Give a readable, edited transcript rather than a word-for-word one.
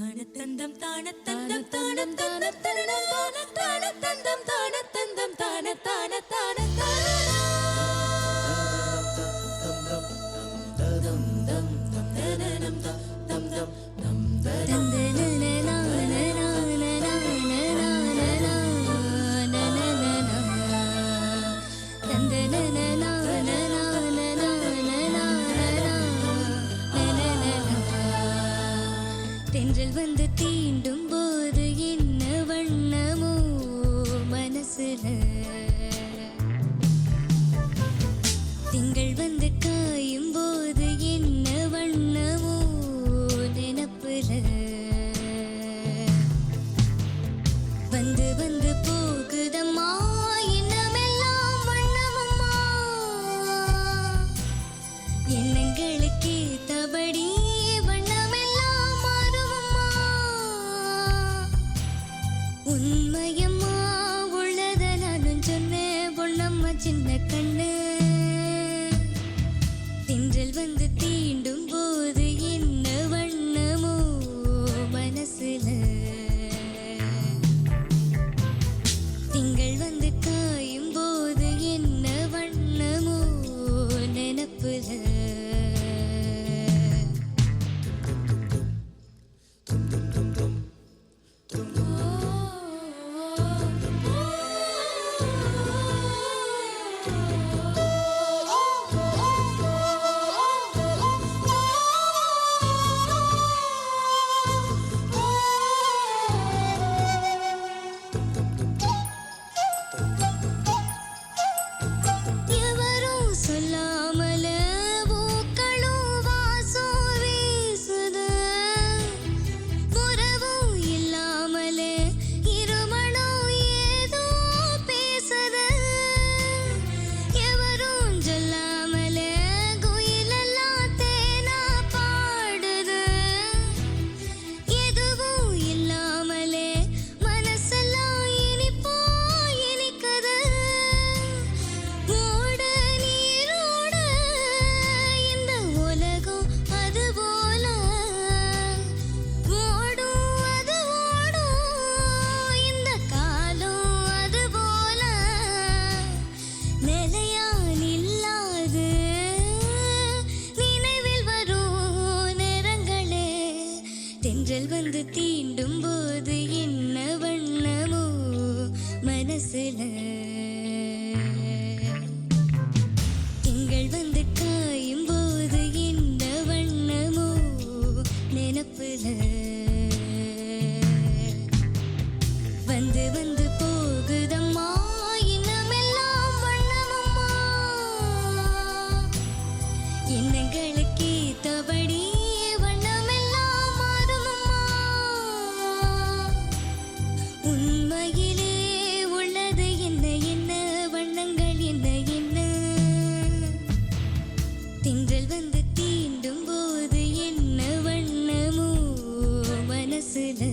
தானத்தந்தம் தானத்தந்தம் தானத்தந்தம் தானத்தந்தம் தானத்தந்தம் தானத்தான தென்றல் வந்து தீண்டும் போது என்ன வண்ணமோ மனசுல, திங்கள் வந்து காயும் போது என்ன வண்ணமோ நினப்புல, வந்து வந்து போகுதம்மா இன்னமெல்லாம் வண்ணமம்மா, எண்ணங்களுக்கே தபடி உண்மையம்மா உள்ளத நானும் சொன்னேன் பொன்னம்மா சின்ன கண்ணு. தென்றல் வந்து தீண்டும் போது என்ன வண்ணமோ மனசுல, திங்கள் வந்து காயும் போது என்ன வண்ணமோ நினப்புல. தென்றல் வந்து தீண்டும் போது என்ன வண்ணமோ மனசுல, திங்கள் வந்து காயும் போது என்ன வண்ணமோ நினப்புல, வந்து வந்து போகுதம்மா இன்னமெல்லாம் வண்ணமம்மா, எண்ணங்களுக்கே தபடி உண்மையிலே உள்ளது என்ன என்ன வண்ணங்கள் என்ன என்ன, தென்றல் வந்து தீண்டும் போது என்ன வண்ணமோ மனசுல.